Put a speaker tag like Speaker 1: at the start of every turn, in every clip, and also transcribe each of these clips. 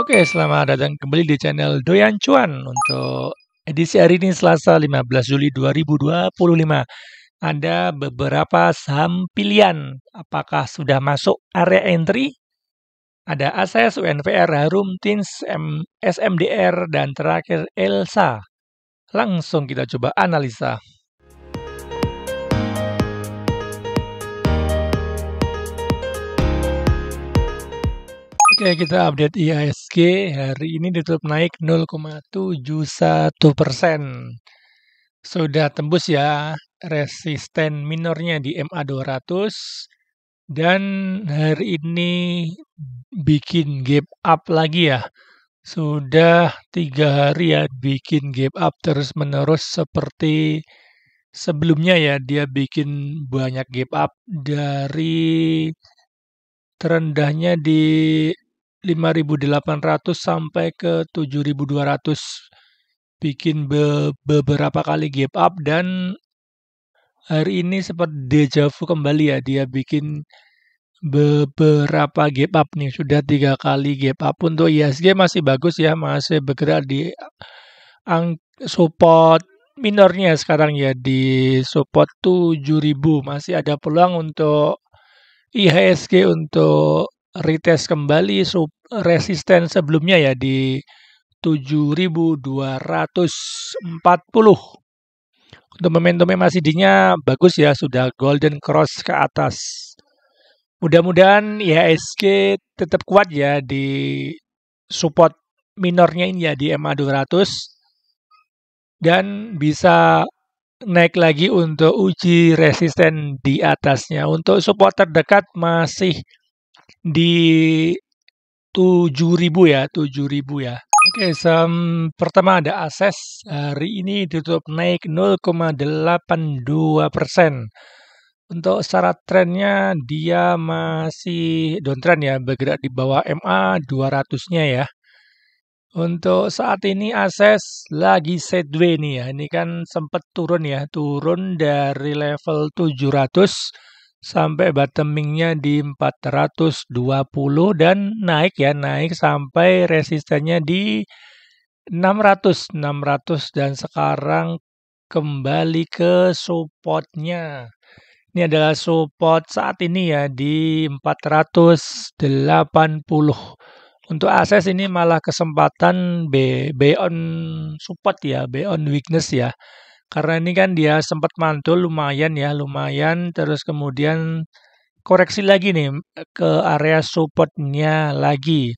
Speaker 1: Oke, selamat datang kembali di channel Doyan Cuan untuk edisi hari ini Selasa 15 Juli 2025. Ada beberapa saham pilihan. Apakah sudah masuk area entry? Ada ASES, UNVR, Harum, Tins, SMDR, dan terakhir Elsa. Langsung kita coba analisa. Oke, kita update IHSG. Hari ini ditutup naik 0,71%. Sudah tembus ya resisten minornya di MA200. Dan hari ini bikin gap up lagi ya. Sudah 3 hari ya bikin gap up terus-menerus seperti sebelumnya ya. Dia bikin banyak gap up dari terendahnya di 5.800 sampai ke 7.200. Bikin beberapa kali gap up dan hari ini sempat deja vu kembali ya. Dia bikin beberapa gap up nih. Sudah 3 kali gap up. Untuk IHSG masih bagus ya. Masih bergerak di support minornya sekarang ya. Di support 7.000. Masih ada peluang untuk IHSG untuk retest kembali resisten sebelumnya ya di 7.240. Untuk momentum MACD-nya bagus ya, sudah golden cross ke atas. Mudah-mudahan IHSG tetap kuat ya di support minornya ini ya di MA200 dan bisa naik lagi untuk uji resisten di atasnya. Untuk support terdekat masih di 7.000 ya, 7.000 ya. Oke, saham pertama ada ASES. Hari ini ditutup naik 0,82%. Untuk secara trennya dia masih downtrend ya, bergerak di bawah MA 200-nya ya. Untuk saat ini ASES lagi sideways nih ya. Ini kan sempat turun ya, turun dari level 700 sampai bottomingnya di 420 dan naik ya, naik sampai resistennya di 600 dan sekarang kembali ke supportnya. Ini adalah support saat ini ya di 480. Untuk ASES ini malah kesempatan beyond support ya, beyond weakness ya. Karena ini kan dia sempat mantul lumayan ya, lumayan terus kemudian koreksi lagi nih ke area supportnya lagi.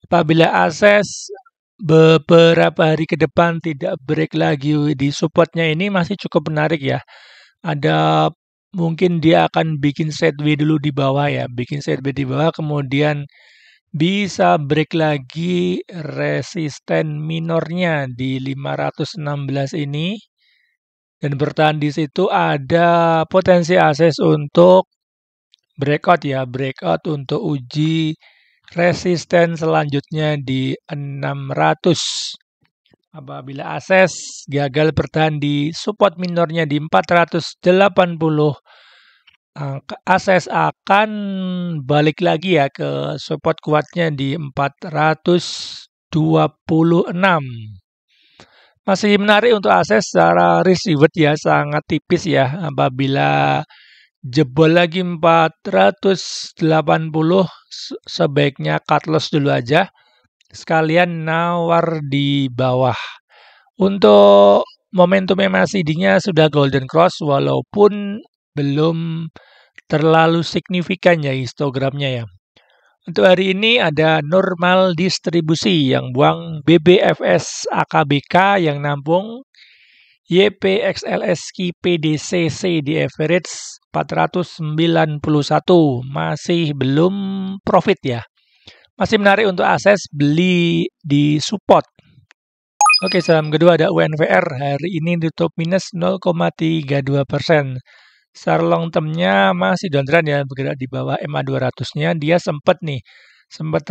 Speaker 1: Apabila ASES beberapa hari ke depan tidak break lagi di supportnya ini masih cukup menarik ya. Ada mungkin dia akan bikin sideways dulu di bawah ya, bikin sideways di bawah kemudian bisa break lagi resisten minornya di 516 ini dan bertahan di situ. Ada potensi ASES untuk breakout ya, breakout untuk uji resisten selanjutnya di 600. Apabila ASES gagal bertahan di support minornya di 480, ASES akan balik lagi ya ke support kuatnya di 426. Masih menarik untuk ASES secara risk reward ya, sangat tipis ya. Apabila jebol lagi 480, sebaiknya cut loss dulu aja. Sekalian nawar di bawah. Untuk momentum MACD-nya sudah golden cross walaupun belum terlalu signifikan ya histogramnya ya. Untuk hari ini ada normal distribusi yang buang BBFS AKBK yang nampung YPXLSQ PDCC di average 491 masih belum profit ya. Masih menarik untuk ASES beli di support. Oke, saham kedua ada UNVR. Hari ini ditutup minus 0,32%. Secara long term-nya masih downtrend ya, bergerak di bawah MA200-nya. Dia sempat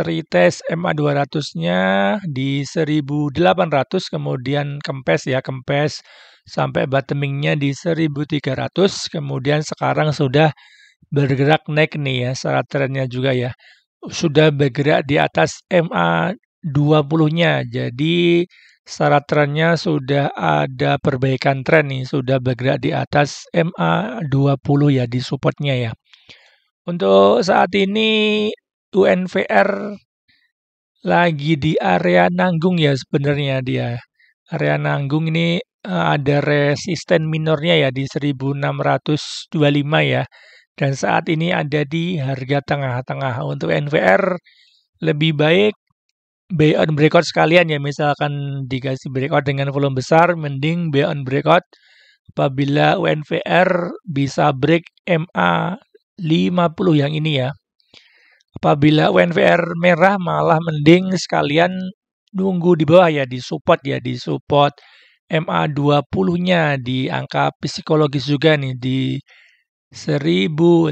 Speaker 1: retest MA200-nya di 1.800, kemudian kempes sampai bottoming-nya di 1.300, kemudian sekarang sudah bergerak naik nih ya, secara trennya juga ya. Sudah bergerak di atas MA 20-nya. Jadi secara trennya sudah ada perbaikan tren nih, sudah bergerak di atas MA20 ya di supportnya ya. Untuk saat ini UNVR lagi di area nanggung ya sebenarnya dia. Area nanggung ini ada resisten minornya ya di 1625 ya. Dan saat ini ada di harga tengah-tengah. Untuk NVR lebih baik buy on breakout sekalian ya. Misalkan dikasih breakout dengan volume besar, mending buy on breakout apabila UNVR bisa break MA 50 yang ini ya. Apabila UNVR merah malah mending sekalian nunggu di bawah ya, di support ya, di support MA20-nya di angka psikologis juga nih di 1500.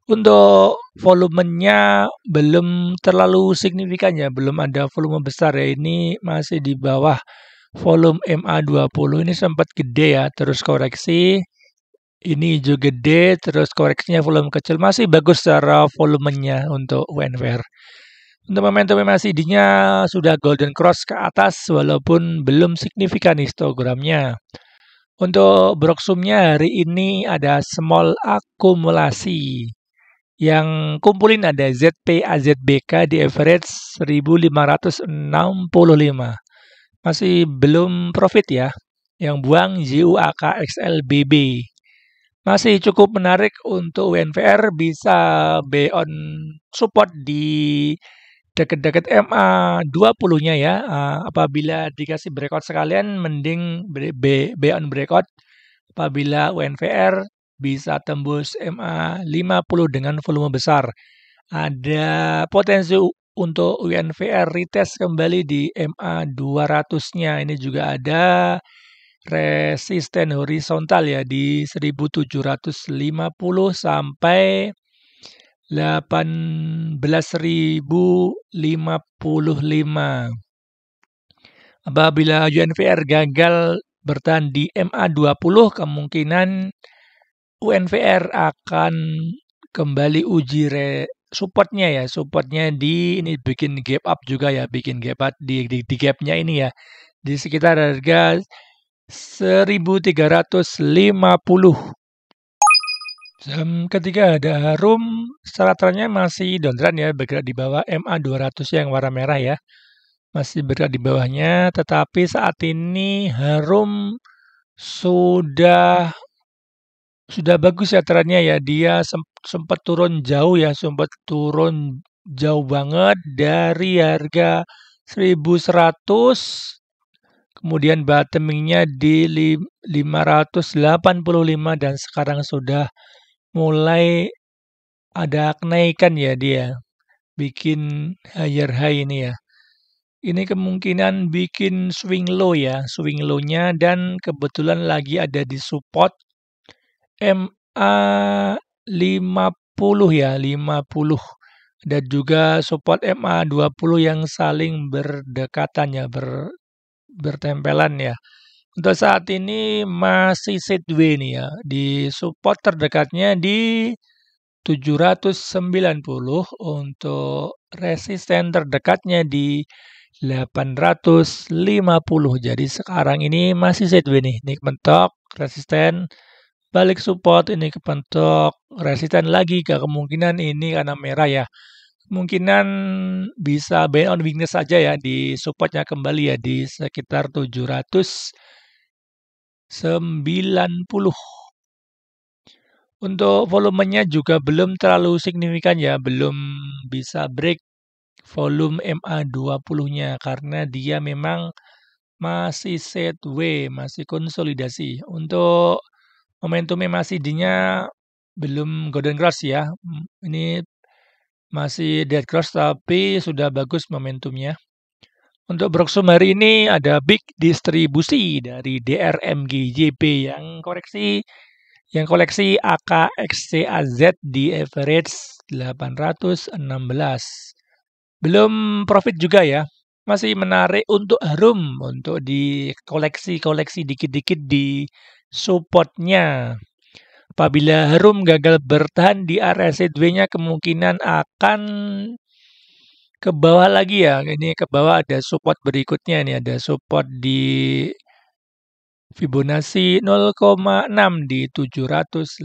Speaker 1: Untuk volumenya belum terlalu signifikan ya, belum ada volume besar ya. Ini masih di bawah volume MA20. Ini sempat gede ya, terus koreksi. Ini juga gede, terus koreksinya volume kecil. Masih bagus secara volumenya untuk UNVR. Untuk momentum MACD-nya sudah golden cross ke atas walaupun belum signifikan histogramnya. Untuk broksumnya hari ini ada small akumulasi. Yang kumpulin ada ZP AZBK di average 1565. Masih belum profit ya. Yang buang JUAK XLBB. Masih cukup menarik untuk UNVR bisa buy on support di dekat-dekat MA20-nya ya. Apabila dikasih breakout sekalian mending buy on breakout. Apabila UNVR bisa tembus MA50 dengan volume besar. Ada potensi untuk UNVR retest kembali di MA200-nya. Ini juga ada resisten horizontal ya di 1750 sampai 18.055. Apabila UNVR gagal bertahan di MA20, kemungkinan UNVR akan kembali uji supportnya ya. Supportnya di ini bikin gap up juga ya, bikin gap up di gapnya ini ya. Di sekitar harga 1350. Ketika ada Harum, secara trennya masih downtrend ya, bergerak di bawah MA200 yang warna merah ya. Masih bergerak di bawahnya, tetapi saat ini Harum sudah bagus ya trennya ya. Dia sempat turun jauh ya, sempat turun jauh banget dari harga 1100. Kemudian bottomingnya di 585 dan sekarang sudah mulai ada kenaikan ya dia. Bikin higher high ini ya. Ini kemungkinan bikin swing low ya, swing low-nya dan kebetulan lagi ada di support MA50 ya, 50. Dan juga support MA20 yang saling berdekatan ya, bertempelan ya. Untuk saat ini masih sideways nih ya, di support terdekatnya di 790, untuk resisten terdekatnya di 850. Jadi sekarang ini masih sideways nih. Ini mentok resisten, balik support, ini kepentok resisten lagi. Kemungkinan ini karena merah ya. Kemungkinan bisa buy on weakness saja ya di supportnya kembali ya di sekitar 790. Untuk volumenya juga belum terlalu signifikan ya, belum bisa break volume MA20-nya karena dia memang masih sideways, masih konsolidasi. Untuk momentum MACD-nya belum golden cross ya. Ini masih dead cross tapi sudah bagus momentumnya. Untuk broksum hari ini ada big distribusi dari DRMGJB yang koleksi AKXCAZ di average 816. Belum profit juga ya. Masih menarik untuk Harum untuk di koleksi dikit-dikit di supportnya. Apabila Harum gagal bertahan di area sideways-nya kemungkinan akan ke bawah lagi ya, ini ke bawah ada support berikutnya nih, ada support di Fibonacci 0,6 di 750.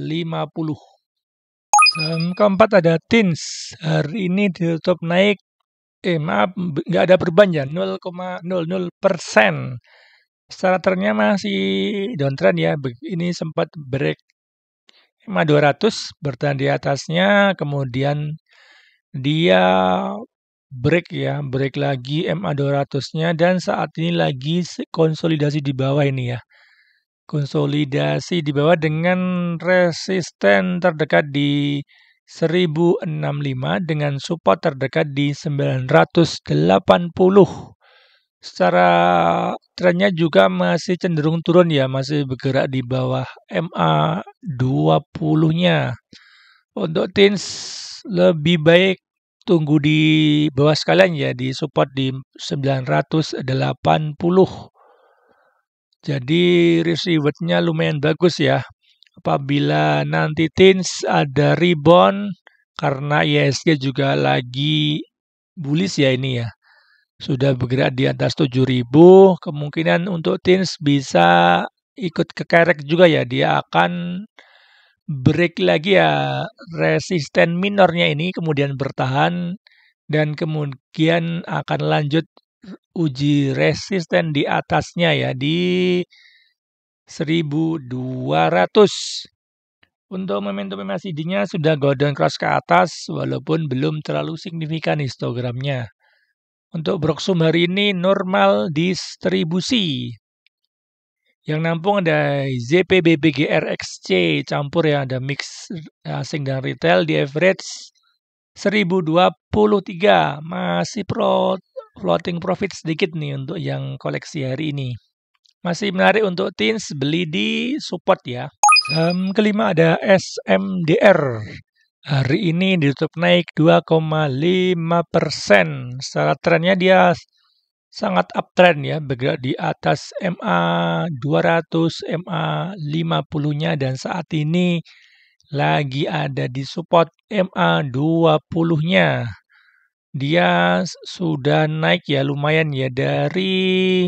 Speaker 1: Saham keempat ada Tins, hari ini ditutup naik, maaf, nggak ada perubahan ya, 0,00%. Secara trennya masih downtrend ya, ini sempat break MA 200 bertahan di atasnya, kemudian dia break lagi MA 200-nya dan saat ini lagi konsolidasi di bawah ini ya. Konsolidasi di bawah dengan resisten terdekat di 1065 dengan support terdekat di 980. Secara trennya juga masih cenderung turun ya, masih bergerak di bawah MA 20-nya. Untuk Tins lebih baik tunggu di bawah sekalian ya, di support di 980. Jadi risk reward-nya lumayan bagus ya. Apabila nanti Tins ada rebound karena IHSG juga lagi bullish ya ini ya. Sudah bergerak di atas 7.000, kemungkinan untuk Tins bisa ikut kekerek juga ya. Dia akan break lagi ya resisten minornya ini, kemudian bertahan dan kemudian akan lanjut uji resisten di atasnya ya di 1200. Untuk momentum MACD-nya sudah golden cross ke atas walaupun belum terlalu signifikan histogramnya. Untuk Broksum hari ini normal distribusi. Yang nampung ada ZPBBGRXC campur ya, ada mix asing dan retail di average 1023. Masih floating profit sedikit nih untuk yang koleksi hari ini. Masih menarik untuk Tins beli di support ya. Kelima ada SMDR. Hari ini ditutup naik 2,5%. Secara trennya dia sangat uptrend ya, bergerak di atas MA 200, MA 50-nya dan saat ini lagi ada di support MA 20-nya. Dia sudah naik ya lumayan ya dari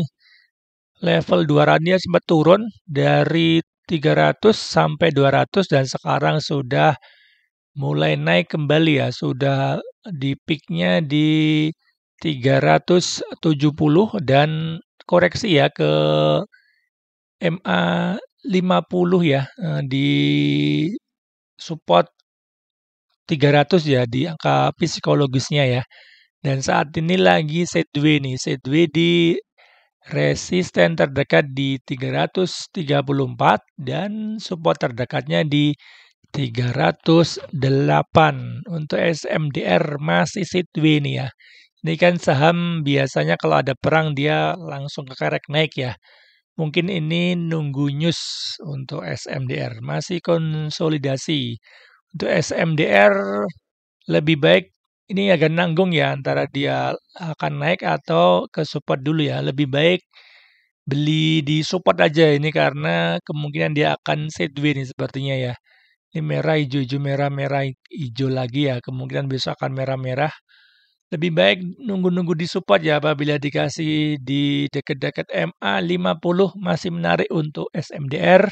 Speaker 1: level 200, dia sempat turun dari 300 sampai 200 dan sekarang sudah mulai naik kembali ya, sudah di peaknya di 370 dan koreksi ya ke MA 50 ya, di support 300 ya di angka psikologisnya ya. Dan saat ini lagi sideways nih, sideways di resisten terdekat di 334 dan support terdekatnya di 308. Untuk SMDR masih sideways nih ya. Ini kan saham biasanya kalau ada perang dia langsung kekerek naik ya. Mungkin ini nunggu news untuk SMDR. Masih konsolidasi. Untuk SMDR lebih baik ini agak nanggung ya antara dia akan naik atau ke support dulu ya. Lebih baik beli di support aja ini karena kemungkinan dia akan sideways nih sepertinya ya. Ini merah, hijau, hijau, merah, merah, hijau lagi ya. Kemungkinan besok akan merah-merah. Lebih baik nunggu-nunggu di support ya, apabila dikasih di dekat-dekat MA 50 masih menarik untuk SMDR.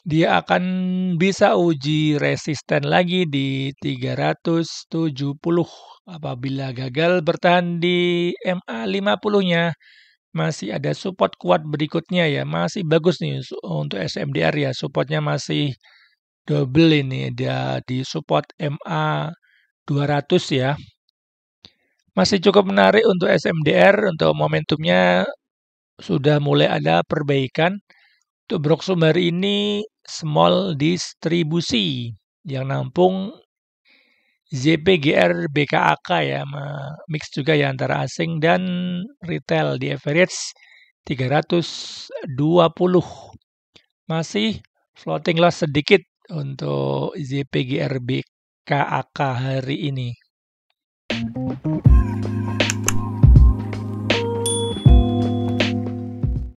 Speaker 1: Dia akan bisa uji resisten lagi di 370. Apabila gagal bertahan di MA 50-nya, masih ada support kuat berikutnya ya. Masih bagus nih untuk SMDR ya, supportnya masih double ini. Dia di support MA 200 ya. Masih cukup menarik untuk SMDR, untuk momentumnya sudah mulai ada perbaikan. Untuk Broksum hari ini small distribusi yang nampung ZPGR BKAK ya, mix juga ya antara asing dan retail di average 320. Masih floating loss sedikit untuk ZPGR BKAK hari ini.